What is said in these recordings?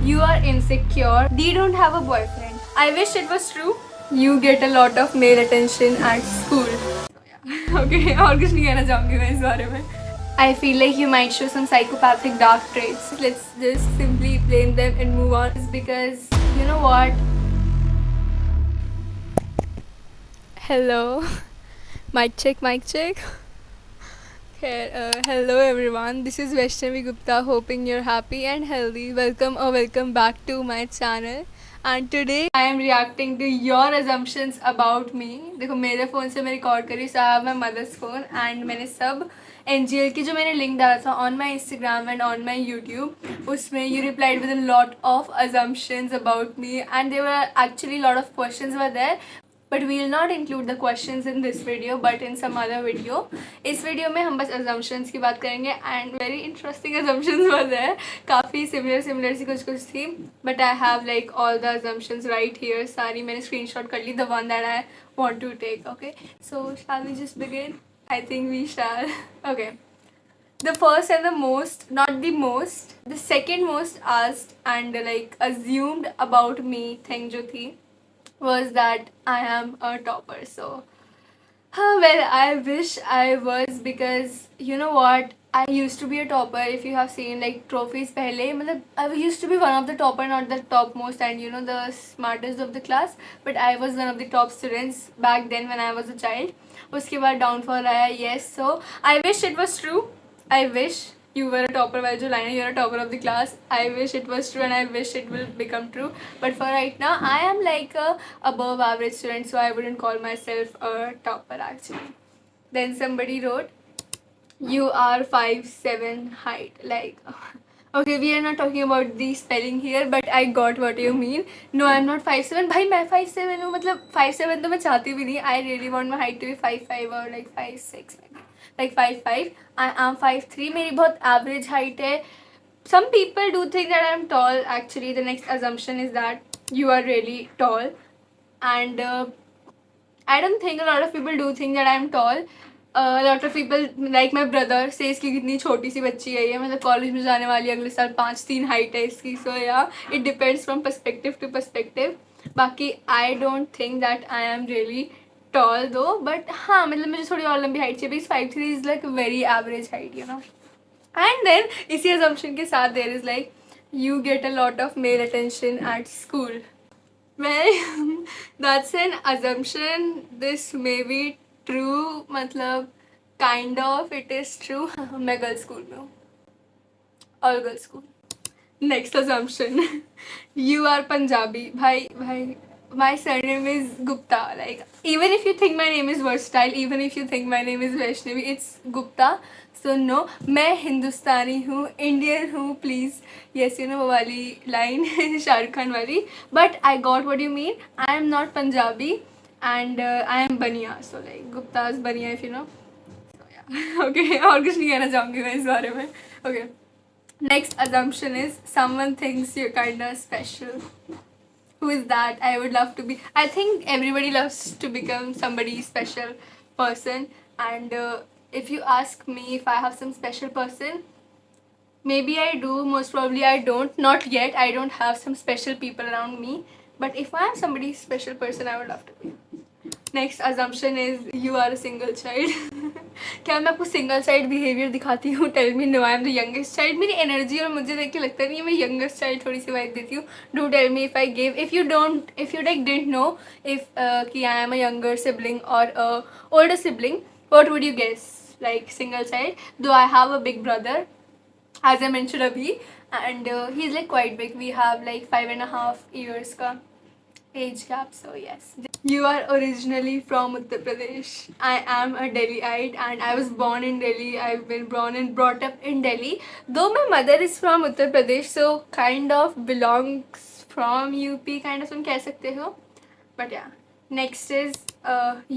You are insecure. They don't have a boyfriend. I wish it was true. You get a lot of male attention at school. Okay, और कुछ नहीं कहना चाहूँगी मैं इस बारे में. I feel like you might show some psychopathic dark traits. Let's just simply blame them and move on. It's because you know what? Hello. Mic check, mic check. Hello everyone, this is Vaishnavi Gupta, hoping you're happy and healthy. Welcome back to my channel. And today I am reacting to your assumptions about me. देखो मेरे phone से मैं record करी, so I have my mother's phone and मैंने सब NGL की जो मैंने लिंक डाला था on my Instagram and on my YouTube, उसमें you replied with a lot of assumptions about me and there were actually a lot of questions were there. But we will not include the questions in this video but in some other video. इस video में हम बस assumptions की बात करेंगे and very interesting assumptions were there. काफ़ी similar सी कुछ थी but I have like all the assumptions right here. सारी मैंने screenshot कर ली, the one that I want to take. Okay, so shall we just begin? I think we shall. Okay. The first and the most, not the most, the second most asked and like assumed about me thing जो थी was that I am a topper. So well, I wish I was, because you know what, I used to be a topper. If you have seen like trophies pehle, matlab I used to be one of the topper, not the topmost and you know the smartest of the class, but I was one of the top students back then when I was a child. Uske baad downfall aaya. Yes, so I wish it was true. I wish you were a topper. वाली जो line है, you're a topper of the class. I wish it was true and I wish it will become true. But for right now, I am like a above average student, so I wouldn't call myself a topper actually. Then somebody wrote, you are 5'7" height. Like, okay, we are not talking about the spelling here, but I got what you mean. No, I'm not 5'7". भाई मैं 5'7" हूँ, मतलब 5'7" तो मैं चाहती भी नहीं. I really want my height to be 5'5" or like 5'6" maybe. Like 5'5". I am 5'3". मेरी बहुत average height है. Some people do think that I am tall. Actually, the next assumption is that you are really tall, and I don't think a lot of people do think that I am tall. A lot of people like my brother says कि कितनी छोटी सी बच्ची है ये, मतलब college में जाने वाली अगले साल 5'3" हाइट है इसकी. So yeah it depends from perspective to perspective. बाकी I don't think that I am really tall though, but हाँ मतलब मुझे थोड़ी और लंबी हाइट चाहिए. 5'3" is like a very average height, you know. And then इसी assumption के साथ there is like you get a lot of male attention at school. Well, that's an assumption. This may be true, मतलब kind of it is true. मैं girls school में हूँ, all girls school. Next assumption, you are Punjabi. भाई my surname is Gupta. Like, even if you think my name is versatile, even if you think my name is Vaishnavi, it's Gupta. So no, मैं हिंदुस्तानी हूँ, Indian हूँ, please. Yes, you know वो वाली line Shahrukh Khan वाली. But I got what you mean. I am not Punjabi and I am Bania. So like Gupta's Bania, if you know. So yeah. Okay, और कुछ नहीं कहना चाहूँगी मैं इस बारे में. Okay. Next assumption is someone thinks you're kinda special. Who is that? I would love to be. I think everybody loves to become somebody's special person. And if you ask me if I have some special person, maybe I do. Most probably I don't. Not yet. I don't have some special people around me. But if I am somebody's special person, I would love to be. Next assumption is you are a single child. क्या मैं आपको single child behaviour दिखाती हूँ? Tell me. No, I am the youngest child. मेरी energy और मुझे देख के लगता नहीं है मैं यंगेस्ट चाइल्ड थोड़ी सी वाइब देती हूँ. Do tell me if I give, if you like didn't know if कि I am a younger sibling or older sibling, what would you guess? Like single child. Though I have a big brother as I mentioned abhi, and he's like quite big. We have like 5.5 years ka age gap. So yes, you are originally from Uttar Pradesh. I am a Delhiite and I was born in Delhi. I've been born and brought up in Delhi, though my mother is from Uttar Pradesh, so kind of belongs from UP, kind of तुम कह सकते हो. But yeah, next is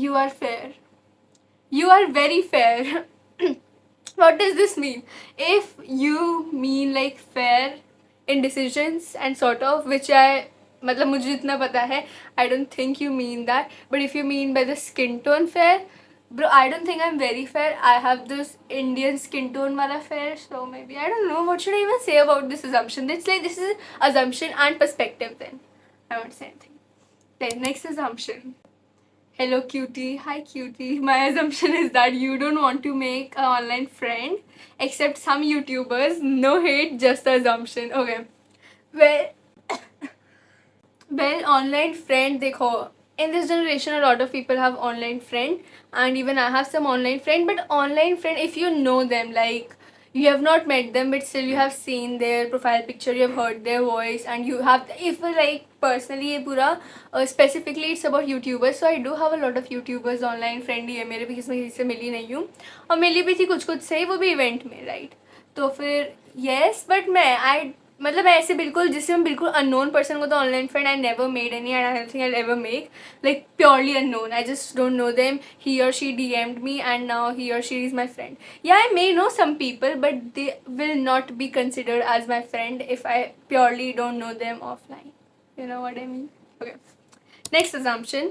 you are fair. You are very fair. What does this mean? If you mean like fair in decisions and sort of, which I मतलब मुझे जितना पता है I don't think you mean that, but if you mean by the skin tone fair, Bro, I don't think I'm very fair. I have this Indian skin tone wala fair, so maybe I don't know what should I even say about this assumption. It's like this is assumption and perspective. Then I won't say anything. Then next assumption. Hello cutie, hi cutie. My assumption is that you don't want to make an online friend, except some YouTubers. No hate, just assumption. Okay. Well, well, online friend, देखो, in this generation a lot of people have online friend, and even I have some online friend. But online friend, if you know them, like you have not met them but still you have seen their profile picture, you have heard their voice, and you have, if like personally ये पूरा specifically it's about YouTubers, so I do have a lot of YouTubers online friend ही है मेरे भी, किसी से मिली नहीं हूँ, और मिली भी थी कुछ कुछ से ही, वो भी इवेंट में, राइट. तो फिर येस, बट मैं आई मतलब ऐसे बिल्कुल जिससे मैं बिल्कुल अननोन पर्सन को तो online friend I never made any and I don't think I ever make, like purely unknown, I just don't know them, he or she DMed me and now he or she is my friend. Yeah I may know some people but they will not be considered as my friend if I purely don't know them offline. You know what I mean? Okay. Next assumption.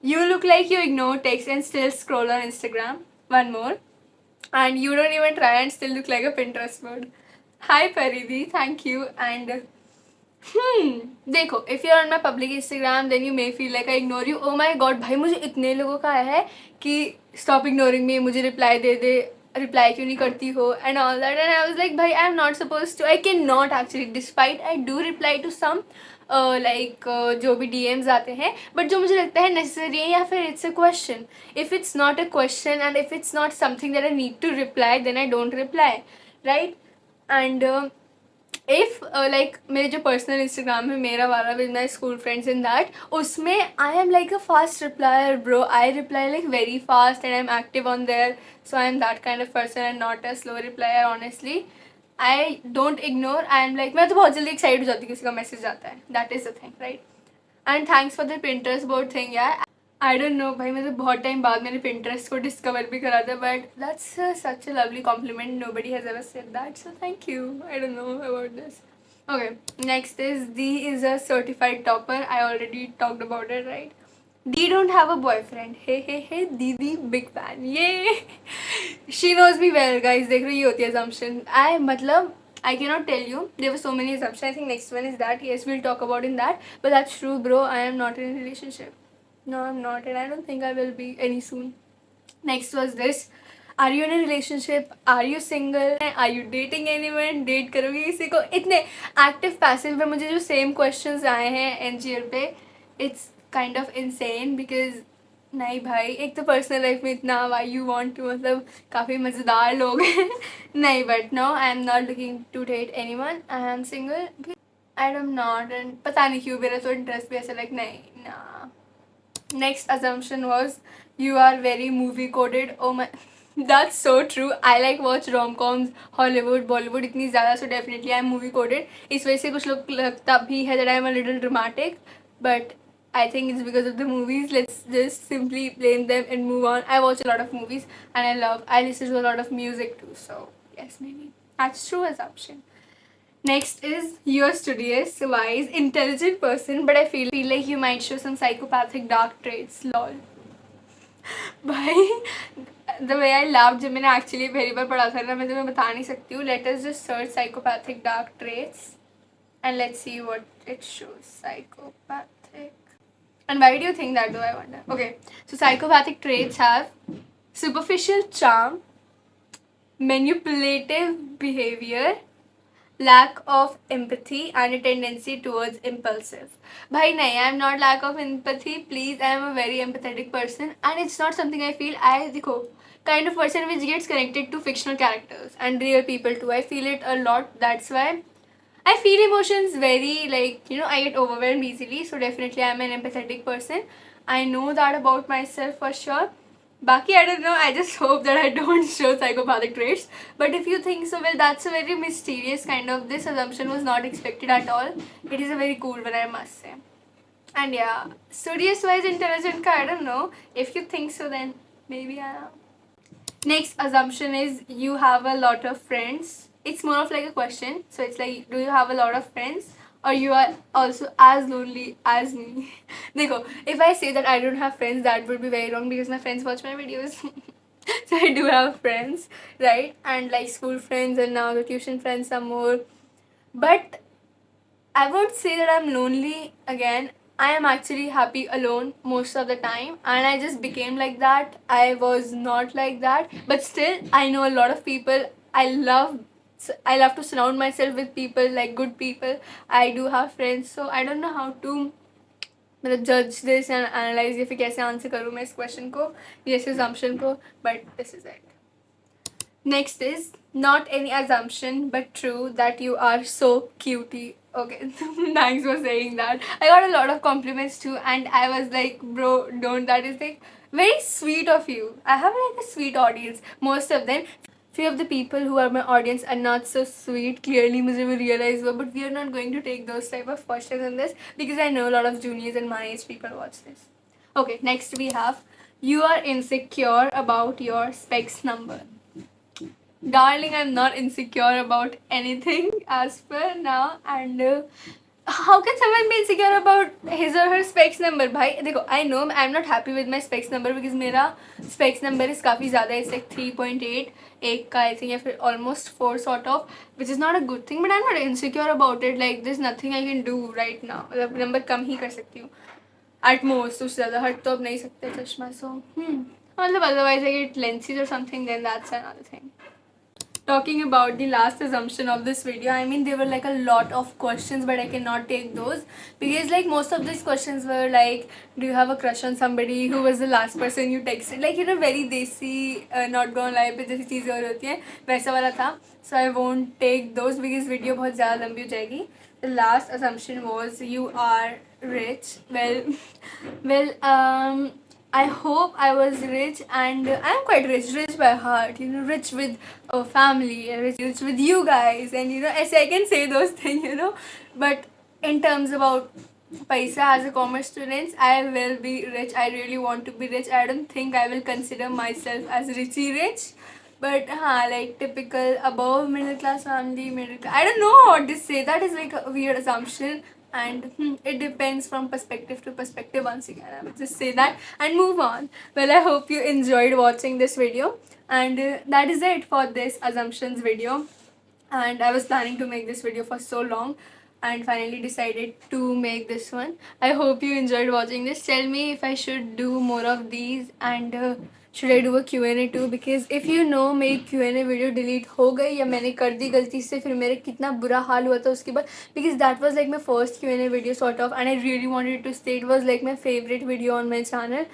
You look like you ignore text and still scroll on Instagram. One more. And you don't even try and still look like a Pinterest board. Hi Paridhi, thank you. And देखो, if you're on my public Instagram then you may feel like I ignore you. Oh my god, भाई मुझे इतने लोगों का आया है कि stop ignoring me, मुझे reply दे दे, reply क्यों नहीं करती हो and all that, and I was like भाई I am not supposed to, I cannot actually, despite I do reply to some जो भी DMs आते हैं, बट जो मुझे लगता है necessary है या फिर it's a question. If it's not a question and if it's not something that I need to reply, then I don't reply, right? And if like मेरे जो पर्सनल इंस्टाग्राम है मेरा वाला with my school friends in that, उसमें I am like a fast replier bro. I reply like very fast and I am active on there, so I am that kind of person and not a slow replier. Honestly I don't ignore, I am like, मैं तो बहुत जल्दी excite हो जाती हूँ किसी का message आता है. That is the thing, right. And thanks for the Pinterest board thing यार. आई डोंट नो भाई, मतलब बहुत टाइम बाद मैंने Pinterest को डिस्कवर भी करा था, but that's such a lovely complement. Nobody has ever said that, so thank you. I don't know about this. Okay, next is D is a certified topper. I already talked about it, right? D don't have a boyfriend. Hey hey hey, Didi big fan. Yay! She knows me well, guys. देख रहे हो, ये होती है assumption. मतलब I cannot tell you. There were so many assumptions. I think next one is that. Yes, we'll talk about in that. But that's true, bro. I am not in a relationship. No, I'm not, and I don't think I will be any soon. Next was this. Are you in a relationship? Are you single? Are you dating anyone? Date करोगे किसी को? इतने active passive पे मुझे जो same questions आए हैं NGL पे, it's kind of insane because नहीं भाई, एक तो पर्सनल लाइफ में इतना why you want to, मतलब काफ़ी मज़ेदार लोग हैं. नहीं, but no, I am not looking to date anyone. I am single. I am not, and पता नहीं क्यों मेरा तो इंटरेस्ट भी ऐसा लाइक नहीं ना. Next assumption was you are very movie coded. Oh my, that's so true. I like watch rom-coms, Hollywood, Bollywood इतनी ज़्यादा, so definitely I'm movie coded. इस वजह से कुछ लोग लगता भी है that I'm a little dramatic, but I think it's because of the movies. Let's just simply blame them and move on. I watch a lot of movies and I listen to a lot of music too, so yes, maybe that's true assumption. Next is you're studious, wise, intelligent person, but I feel like you might show some psychopathic dark traits. Lol. भाई the way I laughed जब मैंने actually पहली बार पढ़ा था ना, मैं तुम्हें बता नहीं सकती हूँ. Let us just search psychopathic dark traits and let's see what it shows. Psychopathic. And why do you think that, though, I wonder? Okay, so psychopathic traits have superficial charm, manipulative behavior, lack of empathy, and a tendency towards impulsive. Bhai nahi, I am not lack of empathy, please. I am a very empathetic person and it's not something I feel. I dekho, kind of person which gets connected to fictional characters and real people too. I feel it a lot. That's why I feel emotions very, like, you know, I get overwhelmed easily. So definitely I am an empathetic person. I know that about myself for sure. Baki, I don't know, I just hope that I don't show psychopathic traits. But if you think so, well, that's a very mysterious kind of, this assumption was not expected at all. It is a very cool one, I must say. And yeah, studious wise, intelligent ka, I don't know. If you think so, then maybe I am. Next assumption is you have a lot of friends. It's more of like a question. So it's like, do you have a lot of friends or you are also as lonely as me. देखो, if I say that I don't have friends, that would be very wrong because my friends watch my videos. So I do have friends, right? And like school friends and now the tuition friends some more. But I would say that I'm lonely again. I am actually happy alone most of the time, and I just became like that. I was not like that, but still, I know a lot of people. I love to surround myself with people like good people. I do have friends, so I don't know how to मतलब judge this and analyze या फिर कैसे answer करूँ मैं इस question को, ये इस assumption को, but this is it. Next is not any assumption but true that you are so cutie. Okay, thanks for saying that. I got a lot of compliments too, and I was like, bro, don't. That is like very sweet of you. I have like a sweet audience. Most of them. Few of the people who are my audience are not so sweet. Clearly, मुझे भी realize हुआ, but we are not going to take those type of questions in this because I know a lot of juniors and my age people watch this. Okay, next we have you are insecure about your specs number. Darling, I'm not insecure about anything as per now, and how can someone be insecure about his or her specs number? भाई देखो, I know I'm not happy with my specs number because मेरा specs number is काफ़ी ज़्यादा है. It's like 3.8 एक का I think या फिर almost 4 sort of, which is not a good thing, but I'm not insecure about it. Like there's nothing I can do right now. मतलब number कम ही कर सकती हूँ at most. उससे ज़्यादा हट तो अब नहीं सकते चश्मा. So मतलब otherwise I get lenses or something, then that's another thing. Talking about the last assumption of this video, I mean there were like a lot of questions, but I cannot take those because like most of these questions were like, do you have a crush on somebody, who was the last person you texted, like you know very desi not gonna lie पे जैसी चीज़ें और होती हैं वैसा वाला था. So I won't take those because video बहुत ज़्यादा लंबी हो जाएगी. The last assumption was you are rich. Well, I hope I was rich, and I'm quite rich by heart, you know, rich with a family, rich with you guys, and you know, as I can say those things, you know, but in terms about paisa as a commerce student, I will be rich. I really want to be rich. I don't think I will consider myself as rich, but like typical above middle class family, I don't know what to say. That is like a weird assumption, and it depends from perspective to perspective. Once again, I will just say that and move on. Well, I hope you enjoyed watching this video, and that is it for this assumptions video. And I was planning to make this video for so long and finally decided to make this one. I hope you enjoyed watching this. Tell me if I should do more of these, and should I do a Q&A too, because if you know मेरी Q&A video delete हो गई या मैंने कर दी गलती से, फिर मेरे कितना बुरा हाल हुआ था उसके बाद, because that was like my first Q&A video sort of, and I really wanted to stay. It was like my favorite video on my channel.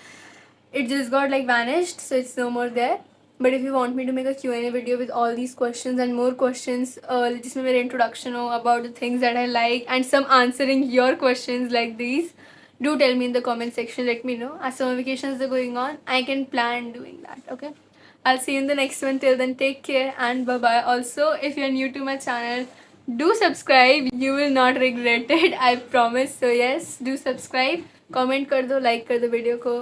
It just got like vanished, so it's no more there. But if you want me to make a Q&A video with all these questions and more questions, जिसमें मेरा introduction हो about the things that I like and some answering your questions like these, do tell me in the comment section. Let me know. As summer vacations are going on, I can plan doing that. Okay, I'll see you in the next one. Till then, take care and bye bye. Also, if you're new to my channel, do subscribe. You will not regret it, I promise. So yes, do subscribe. Comment कर दो, like कर दो video को.